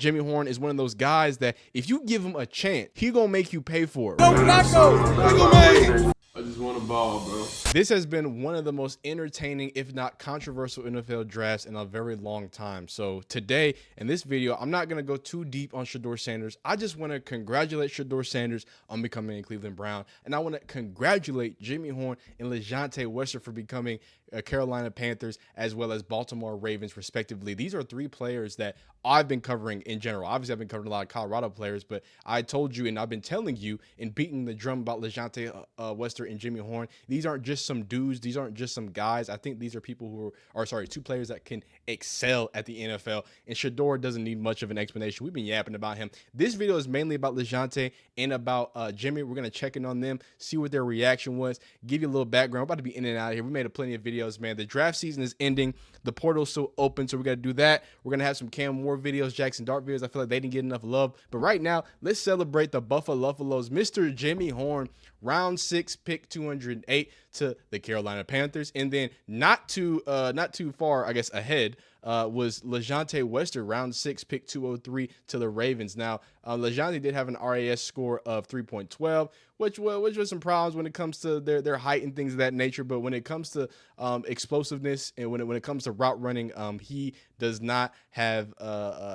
Jimmy Horn is one of those guys that if you give him a chance, he gonna make you pay for it. I just want a ball, bro. This has been one of the most entertaining, if not controversial, NFL drafts in a very long time. So today, in this video, I'm not going to go too deep on Shedeur Sanders. I just want to congratulate Shedeur Sanders on becoming a Cleveland Brown. And I want to congratulate Jimmy Horn and Lejante Wester for becoming Carolina Panthers as well as Baltimore Ravens, respectively. These are three players that I've been covering in general. Obviously, I've been covering a lot of Colorado players, but I told you and I've been telling you and beating the drum about Lejante Wester and Jimmy Horn. These aren't just some dudes. These aren't just some guys. I think these are people who are two players that can excel at the NFL. And Shedeur doesn't need much of an explanation. We've been yapping about him. This video is mainly about Lejante and about Jimmy. We're going to check in on them, see what their reaction was, give you a little background. We're about to be in and out of here. We made plenty of videos, man. The draft season is ending. The portal's still open, so we got to do that. We're going to have some Cam Moore videos, Jackson Dart videos. I feel like they didn't get enough love. But right now, let's celebrate the Buffaloes. Mr. Jimmy Horn, round 6, pick 208 to the Carolina Panthers. And then not too far, I guess, ahead was Lejante Wester, round 6, pick 203 to the Ravens. Now, Lejante did have an RAS score of 3.12, which was some problems when it comes to their height and things of that nature. But when it comes to explosiveness and when it comes to route running, he does not have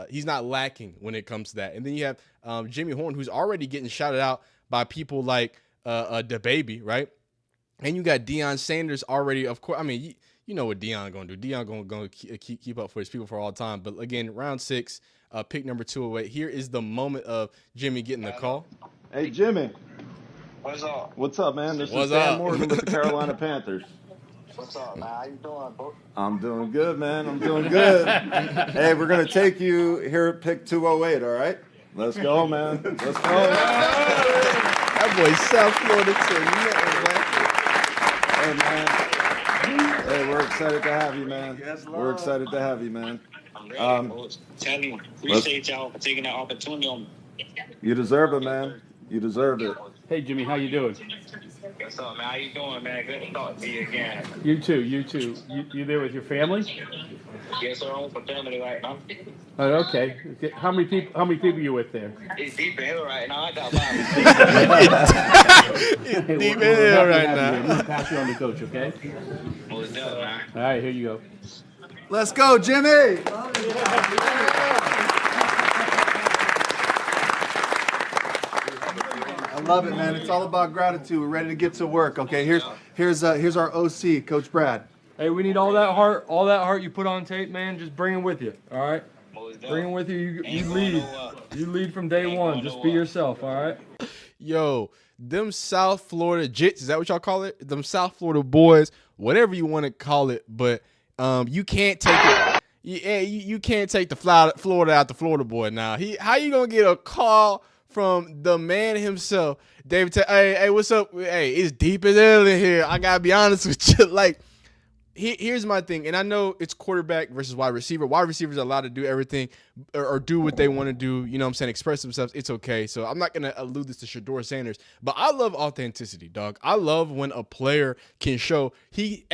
he's not lacking when it comes to that. And then you have Jimmy Horn, who's already getting shouted out by people like DaBaby, right? And you got Deion Sanders already, of course. I mean, you know what Deion going to do. Deion going to keep up for his people for all time. But again, round 6, pick number 208. Here is the moment of Jimmy getting the call. Hey, Jimmy. What's up? What's up, man? This What's is Dan up? Morgan with the Carolina Panthers. What's up, man? How you doing, bro? I'm doing good, man. I'm doing good. Hey, we're going to take you here at pick 208, all right? Let's go, man. Let's go. That boy South Florida too. Hey, man. Hey, we're excited to have you, man. We're excited to have you, man. I'm ready, bro. Tell me, appreciate y'all for taking that opportunity on me. You deserve it, man. You deserve it. Hey, Jimmy, how you doing? What's up, man? How you doing, man? Good to talk to you again. You too. You there with your family? Yes, sir. I'm with family right now. Oh, okay. How many people you with there? It's deep in here right now. I got It's deep in here right now. I'm gonna pass you on to coach, okay? What's up, man? All right, here you go. Let's go, Jimmy. I love it, man. It's all about gratitude. We're ready to get to work. Okay, here's our OC, Coach Brad. Hey, we need all that heart you put on tape, man. Just bring it with you, all right? Bring it with you. You lead from day one. Just be yourself, all right? Yo, them South Florida Jits, is that what y'all call it? Them South Florida boys, whatever you want to call it, but you can't take it. Yeah, you can't take the Florida out the Florida boy now. How you gonna get a call from the man himself, David? Hey, what's up? Hey, it's deep as hell in here. I gotta be honest with you. Like, here's my thing, and I know it's quarterback versus wide receiver. Wide receivers are allowed to do everything or do what they want to do. You know what I'm saying? Express themselves. It's okay. So I'm not going to allude this to Shedeur Sanders, but I love authenticity, dog. I love when a player can show he's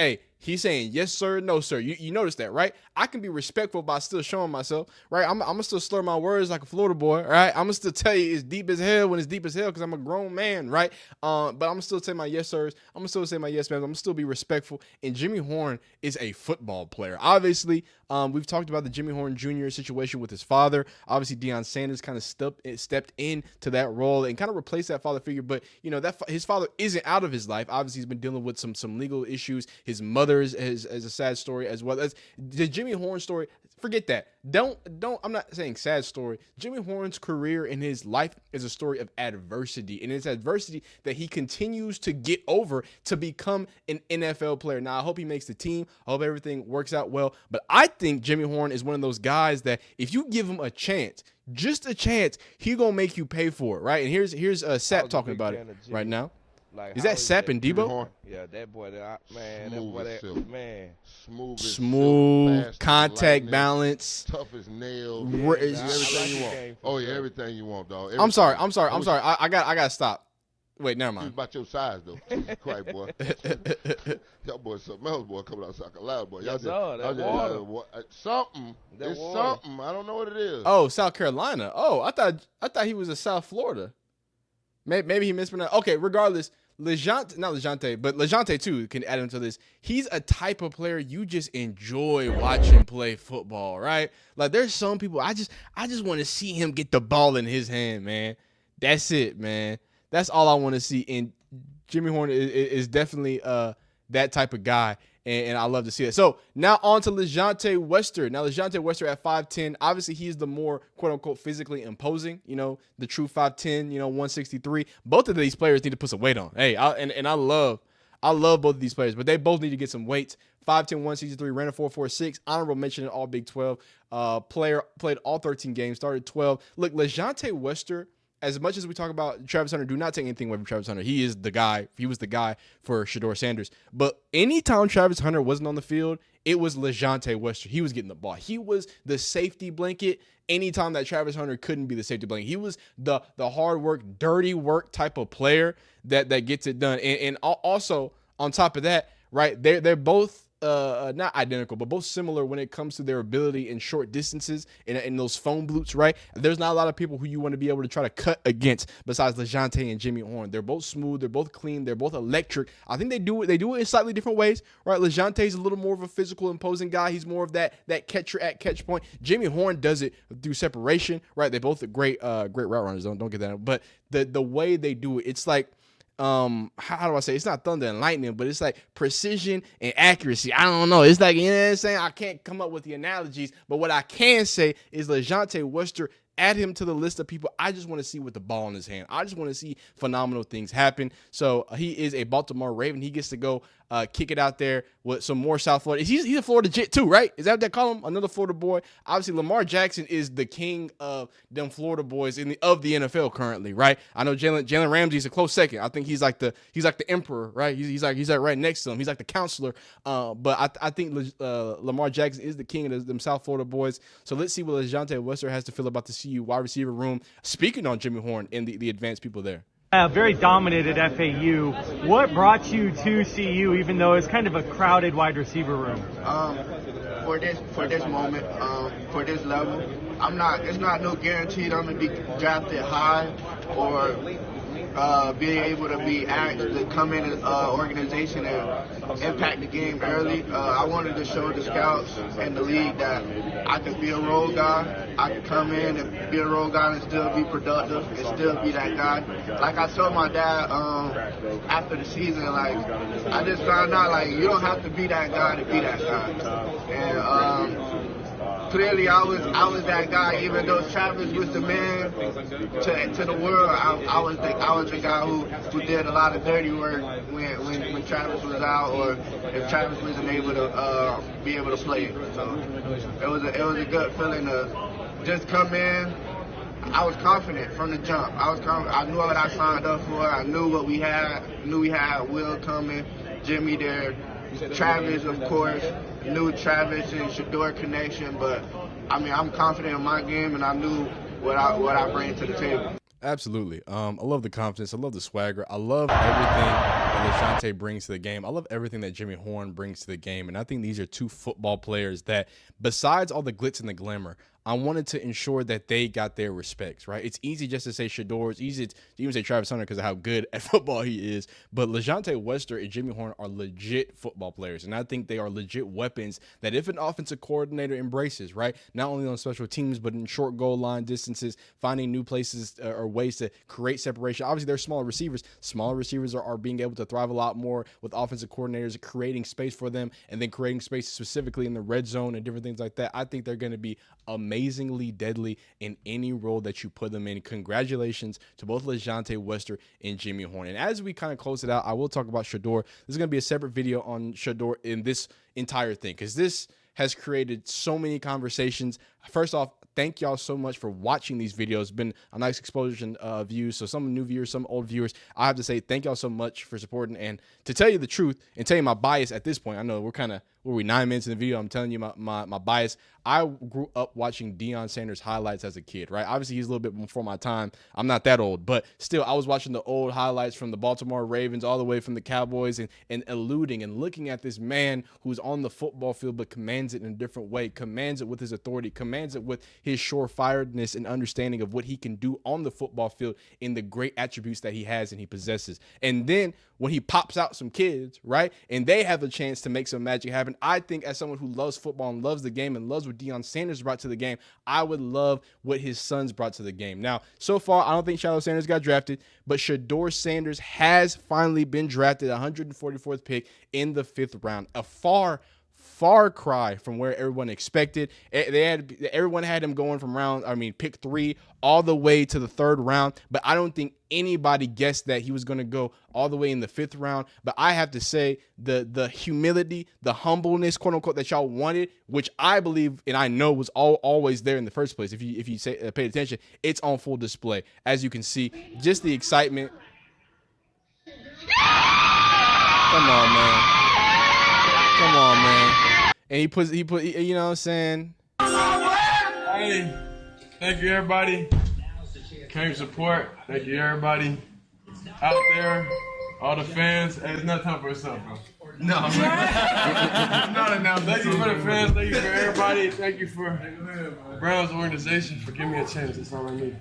saying yes, sir, no, sir. You notice that, right? I can be respectful by still showing myself, right? I'm going to still slur my words like a Florida boy, right? I'm going to still tell you it's deep as hell when it's deep as hell because I'm a grown man, right? But I'm going to still say my yes, sirs. I'm going to still say my yes, ma'am. I'm going to still be respectful. And Jimmy Horn is a football player. Obviously, we've talked about the Jimmy Horn Jr. situation with his father. Obviously, Deion Sanders kind of stepped into that role and kind of replaced that father figure. But, you know, his father isn't out of his life. Obviously, he's been dealing with some legal issues. His mother is a sad story, as well as the Jimmy Horn story. Forget that. Don't. I'm not saying sad story. Jimmy Horn's career and his life is a story of adversity, and it's adversity that he continues to get over to become an NFL player. Now, I hope he makes the team. I hope everything works out well. But I think Jimmy Horn is one of those guys that if you give him a chance, just a chance, he gonna make you pay for it, right? And here's Sap talking about it right now. Like, is that Sap and Debo? Yeah, that boy, man, smooth, contact balance, tough as nails, everything you want. Oh yeah, everything you want, dog. I'm sorry. I gotta stop. Wait, never He was mind. about your size, though. Jesus Christ, boy. Y'all boys something else, boy, coming out South Carolina, boy. Y'all Yes, sir. That water. Something. That It's water. something. I don't know what it is. Oh, South Carolina. Oh, I thought he was a South Florida. Maybe he mispronounced. Okay, regardless, not Lajohntay, but Lajohntay too can add into this. He's a type of player you just enjoy watching play football, right? Like there's some people I just want to see him get the ball in his hand, man. That's it, man. That's all I want to see. And Jimmy Horn is definitely that type of guy. And I love to see it. So now on to Lejante Wester. Now Lejante Wester at 5'10", obviously he's the more quote unquote physically imposing, the true 5'10", 163. Both of these players need to put some weight on. Hey, I love both of these players, but they both need to get some weight. 5'10", 163, ran a 4.46. Honorable mention in all Big 12. Player played all 13 games, started 12. Look, Lejante Wester, as much as we talk about Travis Hunter, do not take anything away from Travis Hunter. He is the guy. He was the guy for Shedeur Sanders. But anytime Travis Hunter wasn't on the field, it was Lejante Wester. He was getting the ball. He was the safety blanket anytime that Travis Hunter couldn't be the safety blanket. He was the hard work, dirty work type of player that gets it done. And also, on top of that, right, they're both not identical, but both similar when it comes to their ability in short distances in those phone blutes, right? There's not a lot of people who you want to be able to try to cut against besides Lajohntay and Jimmy Horn. They're both smooth. They're both clean. They're both electric. I think they do it in slightly different ways, right? Lajohntay's a little more of a physical, imposing guy. He's more of that catcher at catch point. Jimmy Horn does it through separation, right? They're both great route runners. Don't get that. But the way they do it, it's like, how do I say? It's not thunder and lightning, but it's like precision and accuracy. I don't know. It's like, you know what I'm saying? I can't come up with the analogies, but what I can say is Lejante Wester, add him to the list of people I just want to see with the ball in his hand. I just want to see phenomenal things happen. So he is a Baltimore Raven. He gets to go kick it out there with some more South Florida. He's a Florida Jit too, right? Is that what they call him? Another Florida boy. Obviously, Lamar Jackson is the king of them Florida boys of the NFL currently, right? I know Jalen Ramsey's a close second. I think he's like the emperor, right? He's like right next to him. He's like the counselor. But I think Lamar Jackson is the king of them South Florida boys. So let's see what Lejante Wester has to feel about the CU wide receiver room. Speaking on Jimmy Horn and the advanced people there. Very dominated FAU. What brought you to CU, even though it's kind of a crowded wide receiver room? For this moment, for this level, it's not no guaranteed I'm gonna be drafted high or being able to come in an organization and impact the game early. I wanted to show the scouts and the league that I could be a role guy. I could come in and be a role guy and still be productive and still be that guy. Like I told my dad after the season, like I just found out like you don't have to be that guy to be that guy. And clearly, I was that guy. Even though Travis was the man to the world, I was the guy who did a lot of dirty work when Travis was out, or if Travis wasn't able to be able to play. So it was a good feeling to just come in. I was confident from the jump. I knew what I signed up for. I knew what we had. We had Will coming, Jimmy there, Travis, of course. Knew Travis and Shedeur connection, but I mean, I'm confident in my game, and I knew what I bring to the table. Absolutely. I love the confidence. I love the swagger. I love everything that Lejante brings to the game. I love everything that Jimmy Horn brings to the game. And I think these are two football players that, besides all the glitz and the glamour, I wanted to ensure that they got their respects, right? It's easy just to say Shedeur. It's easy to even say Travis Hunter because of how good at football he is. But Lejante Wester and Jimmy Horn are legit football players. And I think they are legit weapons that if an offensive coordinator embraces, right, not only on special teams, but in short goal line distances, finding new places or ways to create separation. Obviously, they're smaller receivers. Smaller receivers are being able to thrive a lot more with offensive coordinators creating space for them and then creating space specifically in the red zone and different things like that. I think they're going to be amazingly deadly in any role that you put them in. Congratulations to both Lejante Wester and Jimmy Horn. And as we kind of close it out, I will talk about Shedeur. There's going to be a separate video on Shedeur in this entire thing because this has created so many conversations. First off, thank y'all so much for watching these videos. It's been a nice explosion of views. So some new viewers, some old viewers, I have to say thank y'all so much for supporting. And to tell you the truth and tell you my bias at this point, I know we're 9 minutes in the video. I'm telling you my bias. I grew up watching Deion Sanders highlights as a kid, right? Obviously, he's a little bit before my time. I'm not that old, but still, I was watching the old highlights from the Baltimore Ravens all the way from the Cowboys and alluding and looking at this man who's on the football field but commands it in a different way, commands it with his authority, commands it with his surefiredness and understanding of what he can do on the football field in the great attributes that he has and he possesses. And then when he pops out some kids, right, and they have a chance to make some magic happen, I think as someone who loves football and loves the game and loves what Deion Sanders brought to the game, I would love what his sons brought to the game. Now, so far, I don't think Shedeur Sanders got drafted, but Shedeur Sanders has finally been drafted, 144th pick in the 5th round. A far cry from where everyone expected. Everyone had him going from pick 3 all the way to the 3rd round, but I don't think anybody guessed that he was going to go all the way in the 5th round. But I have to say the humility, the humbleness, quote unquote, that y'all wanted, which I believe and I know was always there in the first place. If you paid attention, it's on full display. As you can see, just the excitement. Come on, man. Come on, man. And he put, you know what I'm saying? Hey, thank you, everybody. Came support. Thank you, everybody out there, all the fans. Hey, it's not time for us, bro. No, I'm not announcing. Thank you for the fans. Thank you for everybody. Thank you for Browns organization for giving me a chance. That's all I need.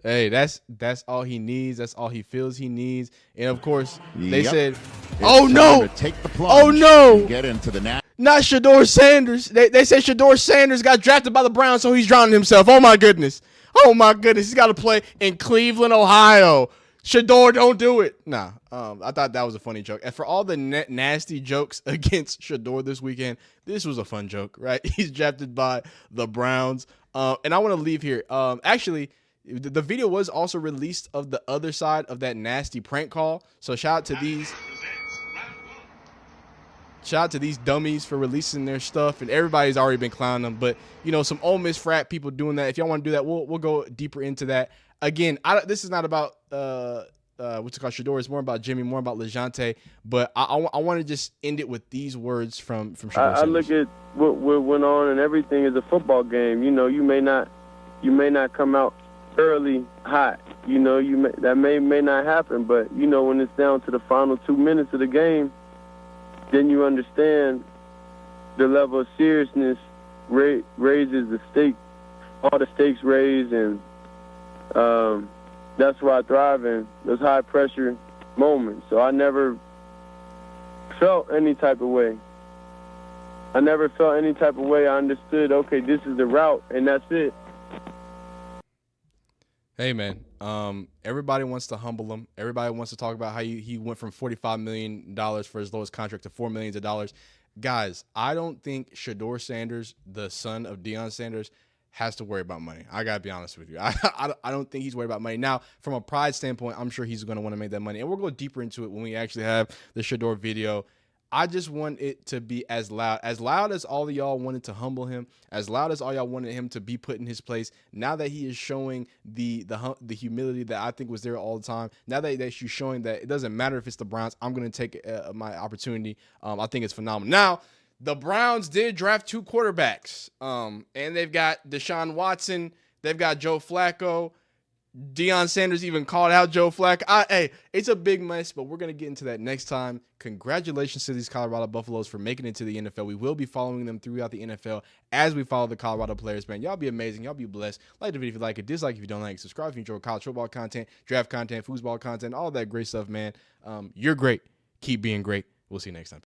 Hey, that's all he needs. That's all he feels he needs. And of course, they said, "Oh no! Take the Oh no! Get into the Not Shedeur Sanders." They said Shedeur Sanders got drafted by the Browns, so he's drowning himself. Oh my goodness! Oh my goodness! He's got to play in Cleveland, Ohio. Shedeur, don't do it. Nah. I thought that was a funny joke. And for all the nasty jokes against Shedeur this weekend, this was a fun joke, right? He's drafted by the Browns. And I want to leave here. Actually, the video was also released of the other side of that nasty prank call. So shout out to these dummies for releasing their stuff, and everybody's already been clowning them. But you know, some Ole Miss frat people doing that. If y'all want to do that, we'll go deeper into that. Again, this is not about what's it called, Shedeur. It's more about Jimmy, more about Lajohntay. But I want to just end it with these words from Shedeur Sanders. I look at what went on, and everything is a football game. You know, you may not come out early hot. You know, that may not happen. But you know, when it's down to the final 2 minutes of the game, then you understand the level of seriousness raises the stake, all the stakes raised, and that's why I thrive in those high pressure moments. So I never felt any type of way. I understood, okay, this is the route, and that's it. Hey, man, everybody wants to humble him. Everybody wants to talk about how he went from $45 million for his lowest contract to $4 million. Guys, I don't think Shedeur Sanders, the son of Deion Sanders, has to worry about money. I got to be honest with you. I don't think he's worried about money. Now, from a pride standpoint, I'm sure he's going to want to make that money. And we'll go deeper into it when we actually have the Shedeur video. I just want it to be as loud as all of y'all wanted to humble him, as loud as all y'all wanted him to be put in his place. Now that he is showing the humility that I think was there all the time, now that you're showing that it doesn't matter if it's the Browns, I'm going to take my opportunity. I think it's phenomenal. Now, the Browns did draft 2 quarterbacks, and they've got Deshaun Watson, they've got Joe Flacco. Deion Sanders even called out Joe Flacco. Hey, it's a big mess, but we're going to get into that next time. Congratulations to these Colorado Buffaloes for making it to the NFL. We will be following them throughout the NFL as we follow the Colorado players, man. Y'all be amazing. Y'all be blessed. Like the video if you like it. Dislike if you don't like it. Subscribe if you enjoy college football content, draft content, foosball content, all that great stuff, man. You're great. Keep being great. We'll see you next time.